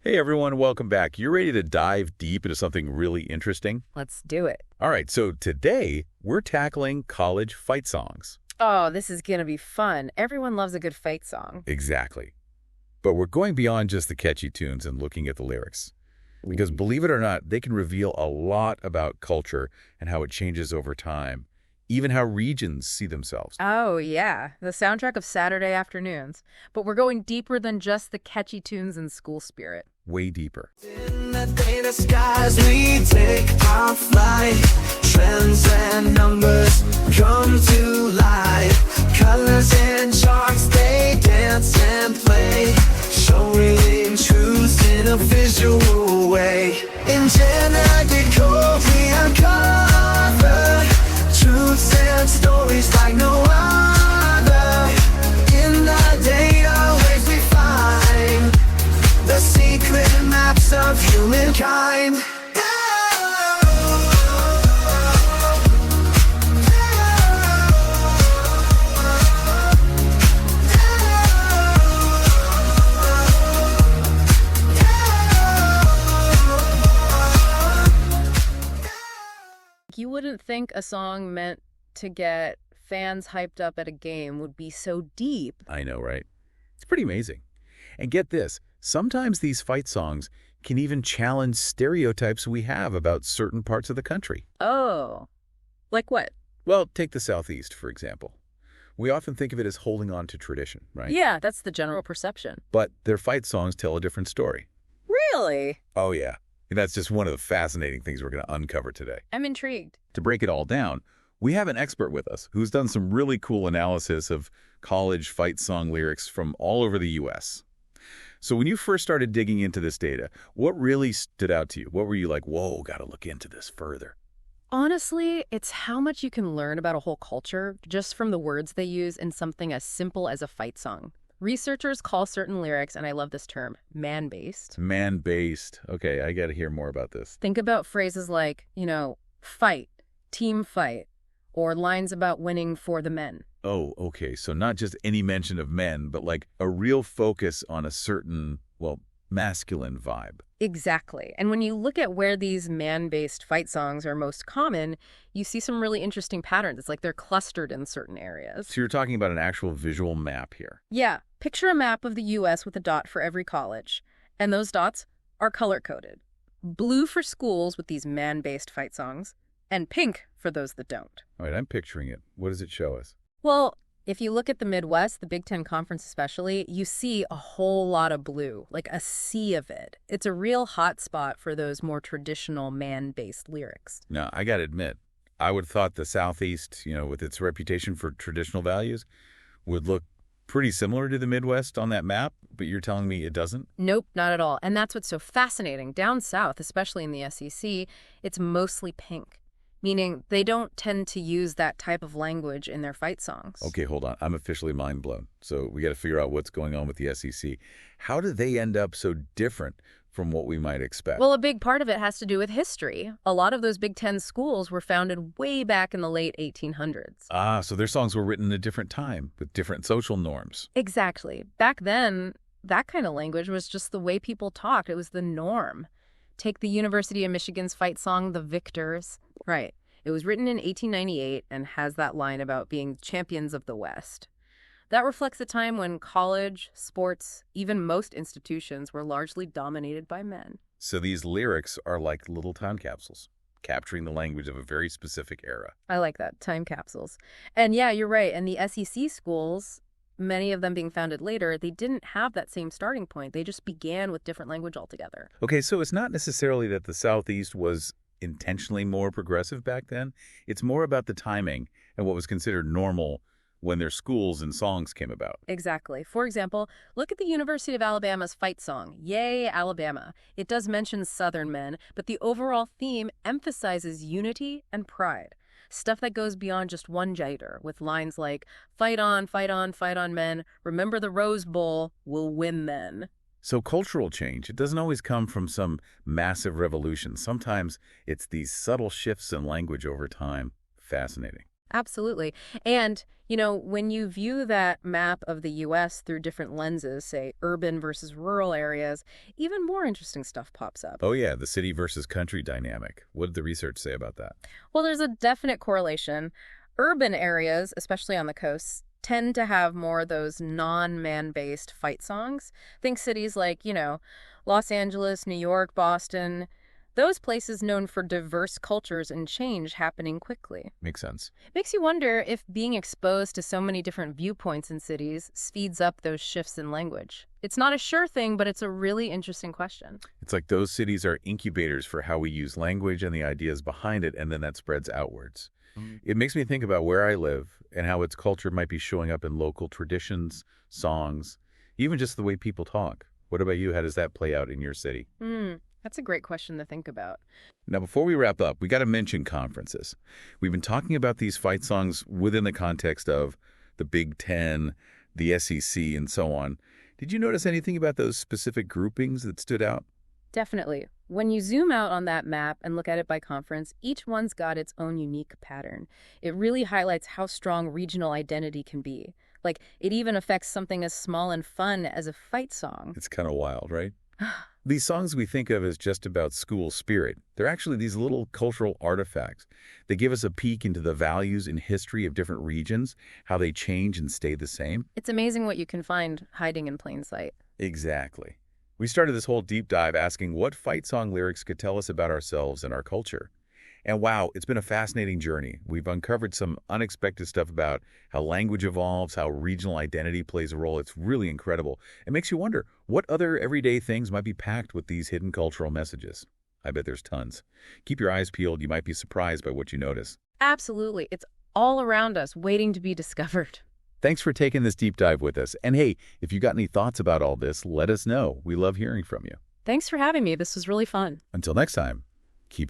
Hey everyone, welcome back. You ready to dive deep into something really interesting? Let's do it. All right, so today we're tackling college fight songs. Oh, this is going to be fun. Everyone loves a good fight song. Exactly. But we're going beyond just the catchy tunes and looking at the lyrics. Because believe it or not, they can reveal a lot about culture and how it changes over time, even how regions see themselves. Oh, yeah. The soundtrack of Saturday afternoons. But we're going deeper than just the catchy tunes and school spirit. Way deeper. In the data skies, we take our flight. Trends and numbers come to life. Colors and charts, they dance and play. Showing truth in a visual way. In GenderDecoded, we uncover truths and stories like no other. In the data waves we find the secret maps of humankind. You wouldn't think a song meant to get fans hyped up at a game would be so deep. I know, right? It's pretty amazing. And get this, sometimes these fight songs can even challenge stereotypes we have about certain parts of the country. Oh, like what? Well, take the Southeast, for example. We often think of it as holding on to tradition, right? Yeah, that's the general perception. But their fight songs tell a different story. Really? Oh, yeah. And that's just one of the fascinating things we're going to uncover today. I'm intrigued. To break it all down, we have an expert with us who's done some really cool analysis of college fight song lyrics from all over the U.S. So when you first started digging into this data, what really stood out to you? What were you like, whoa, got to look into this further? Honestly, it's how much you can learn about a whole culture just from the words they use in something as simple as a fight song. Researchers call certain lyrics, and I love this term, man-based. Man-based. Okay, I got to hear more about this. Think about phrases like, fight, team fight, or lines about winning for the men. Oh, okay. So not just any mention of men, but like a real focus on a certain, well, masculine vibe. Exactly. And when you look at where these man-based fight songs are most common, you see some really interesting patterns. It's like they're clustered in certain areas. So you're talking about an actual visual map here. Yeah. Picture a map of the U.S. with a dot for every college. And those dots are color-coded. Blue for schools with these man-based fight songs, and pink for those that don't. All right, I'm picturing it. What does it show us? Well, if you look at the Midwest, the Big Ten Conference especially, you see a whole lot of blue, like a sea of it. It's a real hot spot for those more traditional man-based lyrics. Now, I got to admit, I would have thought the Southeast, with its reputation for traditional values, would look pretty similar to the Midwest on that map, but you're telling me it doesn't? Nope, not at all. And that's what's so fascinating. Down south, especially in the SEC, it's mostly pink. Meaning they don't tend to use that type of language in their fight songs. Okay, hold on. I'm officially mind blown. So we got to figure out what's going on with the SEC. How do they end up so different from what we might expect? Well, a big part of it has to do with history. A lot of those Big Ten schools were founded way back in the late 1800s. Ah, so their songs were written at a different time with different social norms. Exactly. Back then, that kind of language was just the way people talked. It was the norm. Take the University of Michigan's fight song, The Victors. Right. It was written in 1898 and has that line about being champions of the West. That reflects a time when college, sports, even most institutions were largely dominated by men. So these lyrics are like little time capsules, capturing the language of a very specific era. I like that, time capsules. And yeah, you're right. And the SEC schools, many of them being founded later, they didn't have that same starting point. They just began with different language altogether. Okay, so it's not necessarily that the Southeast was intentionally more progressive back then. It's more about the timing and what was considered normal when their schools and songs came about. Exactly. For example, look at the University of Alabama's fight song, Yay, Alabama. It does mention Southern men, but the overall theme emphasizes unity and pride. Stuff that goes beyond just one gender, with lines like, fight on, fight on, fight on men, remember the Rose Bowl, we'll win then. So cultural change, it doesn't always come from some massive revolution. Sometimes it's these subtle shifts in language over time. Fascinating. Absolutely. And, when you view that map of the U.S. through different lenses, say urban versus rural areas, even more interesting stuff pops up. Oh yeah, the city versus country dynamic. What did the research say about that? Well, there's a definite correlation. Urban areas, especially on the coasts, tend to have more of those non-man-based fight songs. Think cities like, Los Angeles, New York, Boston. Those places known for diverse cultures and change happening quickly. Makes sense. Makes you wonder if being exposed to so many different viewpoints in cities speeds up those shifts in language. It's not a sure thing, but it's a really interesting question. It's like those cities are incubators for how we use language and the ideas behind it, and then that spreads outwards. It makes me think about where I live and how its culture might be showing up in local traditions, songs, even just the way people talk. What about you? How does that play out in your city? That's a great question to think about. Now, before we wrap up, we got to mention conferences. We've been talking about these fight songs within the context of the Big Ten, the SEC, and so on. Did you notice anything about those specific groupings that stood out? Definitely. When you zoom out on that map and look at it by conference, each one's got its own unique pattern. It really highlights how strong regional identity can be. Like, it even affects something as small and fun as a fight song. It's kind of wild, right? These songs we think of as just about school spirit, they're actually these little cultural artifacts. They give us a peek into the values and history of different regions, how they change and stay the same. It's amazing what you can find hiding in plain sight. Exactly. We started this whole deep dive asking what fight song lyrics could tell us about ourselves and our culture. And wow, it's been a fascinating journey. We've uncovered some unexpected stuff about how language evolves, how regional identity plays a role. It's really incredible. It makes you wonder, what other everyday things might be packed with these hidden cultural messages? I bet there's tons. Keep your eyes peeled. You might be surprised by what you notice. Absolutely. It's all around us, waiting to be discovered. Thanks for taking this deep dive with us. And hey, if you got any thoughts about all this, let us know. We love hearing from you. Thanks for having me. This was really fun. Until next time, keep...